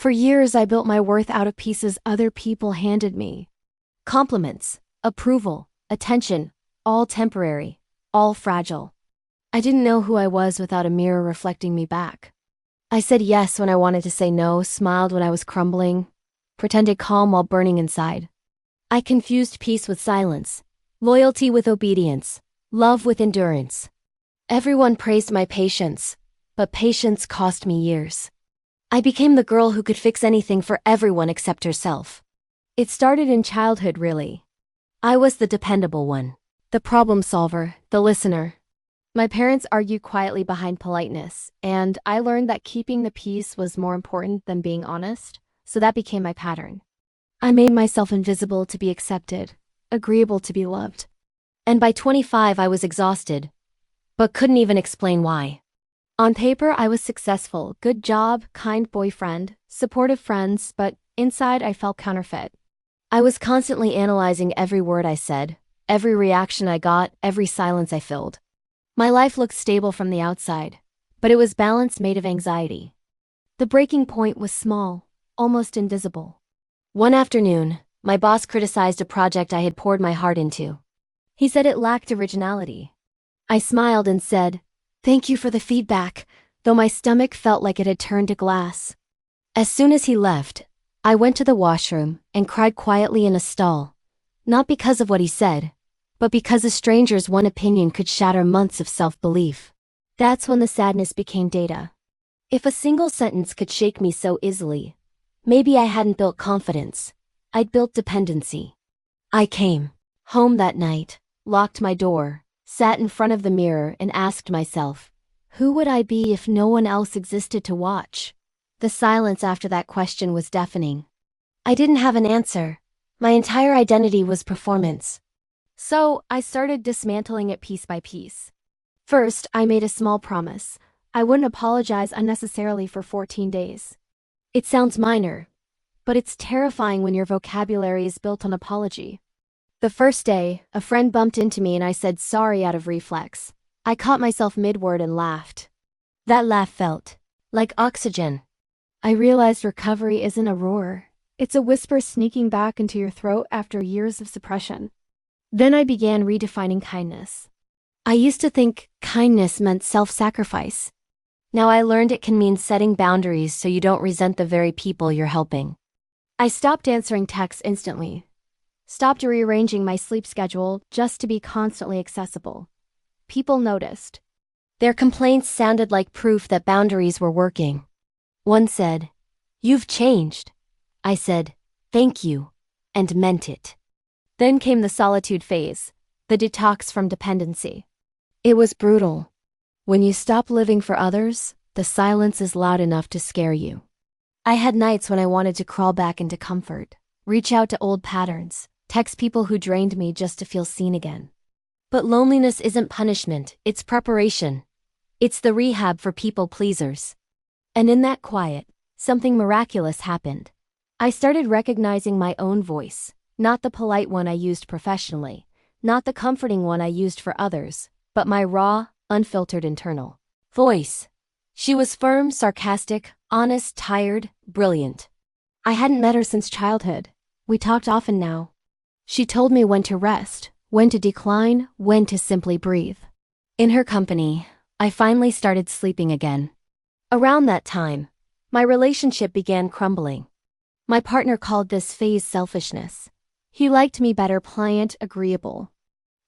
For years, I built my worth out of pieces other people handed me. Compliments, approval, attention, all temporary, all fragile. I didn't know who I was without a mirror reflecting me back. I said yes when I wanted to say no, smiled when I was crumbling, pretended calm while burning inside. I confused peace with silence, loyalty with obedience, love with endurance. Everyone praised my patience, but patience cost me years. I became the girl who could fix anything for everyone except herself. It started in childhood, really. I was the dependable one, the problem solver, the listener. My parents argued quietly behind politeness, and I learned that keeping the peace was more important than being honest, so that became my pattern. I made myself invisible to be accepted, agreeable to be loved. And by 25, I was exhausted, but couldn't even explain why. On paper, I was successful, good job, kind boyfriend, supportive friends, but inside I felt counterfeit. I was constantly analyzing every word I said, every reaction I got, every silence I filled. My life looked stable from the outside, but it was balance made of anxiety. The breaking point was small, almost invisible. One afternoon, my boss criticized a project I had poured my heart into. He said it lacked originality. I smiled and said, "Thank you for the feedback," though my stomach felt like it had turned to glass. As soon as he left, I went to the washroom and cried quietly in a stall, not because of what he said, but because a stranger's one opinion could shatter months of self-belief. That's when the sadness became data. If a single sentence could shake me so easily, maybe I hadn't built confidence, I'd built dependency. I came home that night, locked my door, sat in front of the mirror and asked myself, who would I be if no one else existed to watch? The silence after that question was deafening. I didn't have an answer. My entire identity was performance. So I started dismantling it piece by piece. First, I made a small promise. I wouldn't apologize unnecessarily for 14 days. It sounds minor, but it's terrifying when your vocabulary is built on apology. The first day, a friend bumped into me and I said sorry out of reflex. I caught myself mid-word and laughed. That laugh felt like oxygen. I realized recovery isn't a roar. It's a whisper sneaking back into your throat after years of suppression. Then I began redefining kindness. I used to think kindness meant self-sacrifice. Now I learned it can mean setting boundaries so you don't resent the very people you're helping. I stopped answering texts instantly. Stopped rearranging my sleep schedule just to be constantly accessible. People noticed. Their complaints sounded like proof that boundaries were working. One said, "You've changed." I said, "Thank you," and meant it. Then came the solitude phase, the detox from dependency. It was brutal. When you stop living for others, the silence is loud enough to scare you. I had nights when I wanted to crawl back into comfort, reach out to old patterns, text people who drained me just to feel seen again. But loneliness isn't punishment, it's preparation. It's the rehab for people pleasers. And in that quiet, something miraculous happened. I started recognizing my own voice, not the polite one I used professionally, not the comforting one I used for others, but my raw, unfiltered internal voice. She was firm, sarcastic, honest, tired, brilliant. I hadn't met her since childhood. We talked often now. She told me when to rest, when to decline, when to simply breathe. In her company, I finally started sleeping again. Around that time, my relationship began crumbling. My partner called this phase selfishness. He liked me better pliant, agreeable.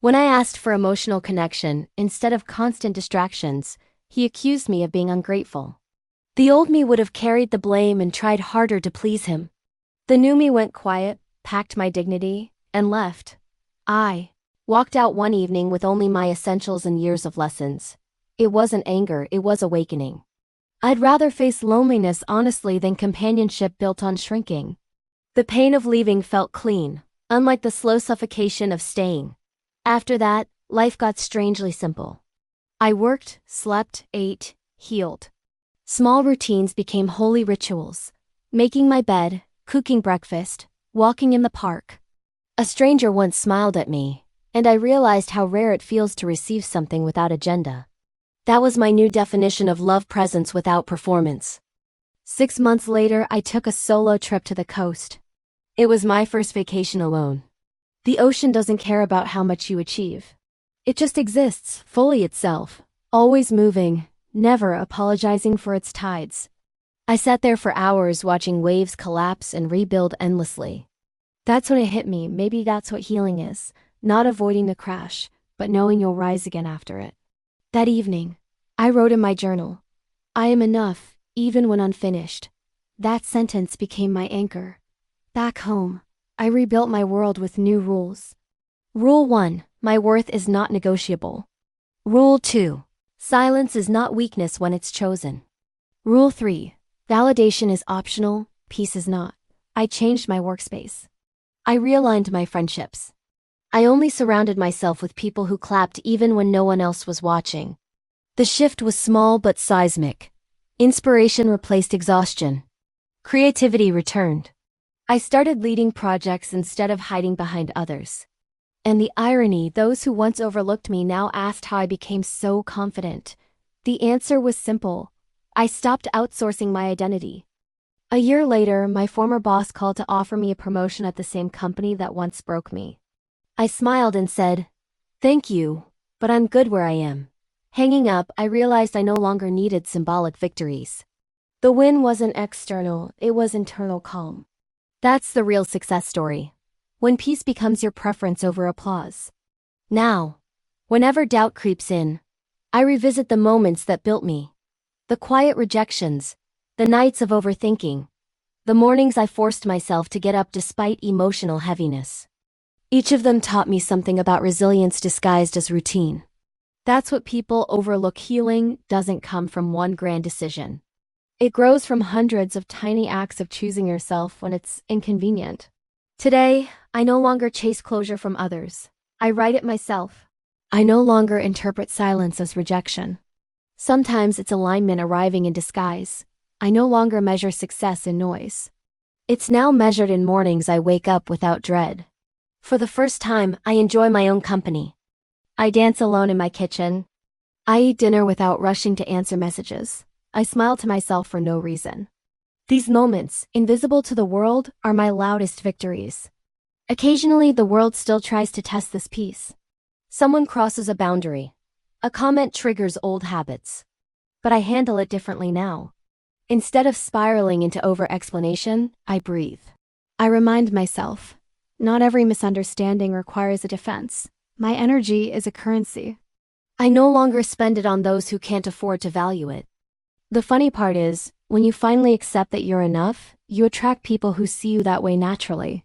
When I asked for emotional connection instead of constant distractions, he accused me of being ungrateful. The old me would have carried the blame and tried harder to please him. The new me went quiet, packed my dignity, and left. I walked out one evening with only my essentials and years of lessons. It wasn't anger, it was awakening. I'd rather face loneliness honestly than companionship built on shrinking. The pain of leaving felt clean, unlike the slow suffocation of staying. After that, life got strangely simple. I worked, slept, ate, healed. Small routines became holy rituals. Making my bed, cooking breakfast, walking in the park. A stranger once smiled at me, and I realized how rare it feels to receive something without agenda. That was my new definition of love, presence without performance. 6 months later, I took a solo trip to the coast. It was my first vacation alone. The ocean doesn't care about how much you achieve. It just exists, fully itself, always moving, never apologizing for its tides. I sat there for hours watching waves collapse and rebuild endlessly. That's when it hit me, maybe that's what healing is, not avoiding the crash, but knowing you'll rise again after it. That evening, I wrote in my journal, "I am enough, even when unfinished." That sentence became my anchor. Back home, I rebuilt my world with new rules. Rule 1, my worth is not negotiable. Rule 2, silence is not weakness when it's chosen. Rule 3, validation is optional, peace is not. I changed my workspace. I realigned my friendships. I only surrounded myself with people who clapped even when no one else was watching. The shift was small but seismic. Inspiration replaced exhaustion. Creativity returned. I started leading projects instead of hiding behind others. And the irony, those who once overlooked me now asked how I became so confident. The answer was simple. I stopped outsourcing my identity. A year later, my former boss called to offer me a promotion at the same company that once broke me. I smiled and said, "Thank you, but I'm good where I am." Hanging up, I realized I no longer needed symbolic victories. The win wasn't external, it was internal calm. That's the real success story. When peace becomes your preference over applause. Now, whenever doubt creeps in, I revisit the moments that built me. The quiet rejections, the nights of overthinking, the mornings I forced myself to get up despite emotional heaviness. Each of them taught me something about resilience disguised as routine. That's what people overlook. Healing doesn't come from one grand decision. It grows from hundreds of tiny acts of choosing yourself when it's inconvenient. Today, I no longer chase closure from others. I write it myself. I no longer interpret silence as rejection. Sometimes it's alignment arriving in disguise. I no longer measure success in noise. It's now measured in mornings I wake up without dread. For the first time, I enjoy my own company. I dance alone in my kitchen. I eat dinner without rushing to answer messages. I smile to myself for no reason. These moments, invisible to the world, are my loudest victories. Occasionally, the world still tries to test this peace. Someone crosses a boundary. A comment triggers old habits. But I handle it differently now. Instead of spiraling into over-explanation, I breathe. I remind myself, not every misunderstanding requires a defense. My energy is a currency. I no longer spend it on those who can't afford to value it. The funny part is, when you finally accept that you're enough, you attract people who see you that way naturally.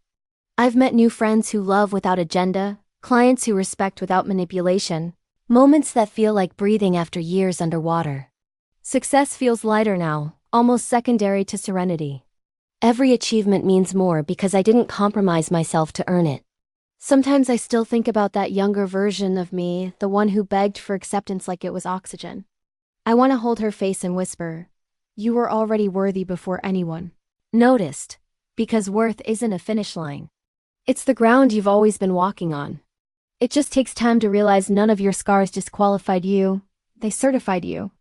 I've met new friends who love without agenda, clients who respect without manipulation, moments that feel like breathing after years underwater. Success feels lighter now, almost secondary to serenity. Every achievement means more because I didn't compromise myself to earn it. Sometimes I still think about that younger version of me, the one who begged for acceptance like it was oxygen. I want to hold her face and whisper, "You were already worthy before anyone noticed," because worth isn't a finish line. It's the ground you've always been walking on. It just takes time to realize none of your scars disqualified you, they certified you.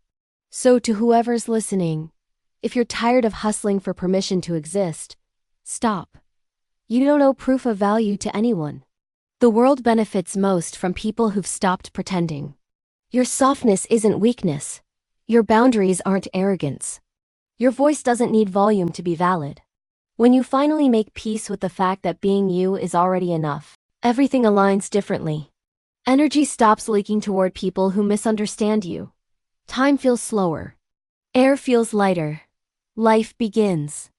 So to whoever's listening, if you're tired of hustling for permission to exist, stop. You don't owe proof of value to anyone. The world benefits most from people who've stopped pretending. Your softness isn't weakness. Your boundaries aren't arrogance. Your voice doesn't need volume to be valid. When you finally make peace with the fact that being you is already enough, everything aligns differently. Energy stops leaking toward people who misunderstand you. Time feels slower. Air feels lighter. Life begins.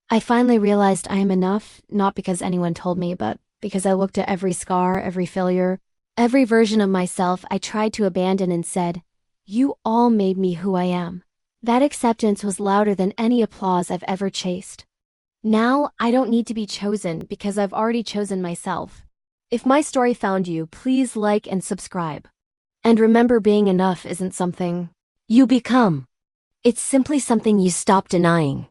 I finally realized I am enough, not because anyone told me, but because I looked at every scar, every failure, every version of myself I tried to abandon and said, "You all made me who I am." That acceptance was louder than any applause I've ever chased. Now, I don't need to be chosen because I've already chosen myself. If my story found you, please like and subscribe. And remember, being enough isn't something you become. It's simply something you stop denying.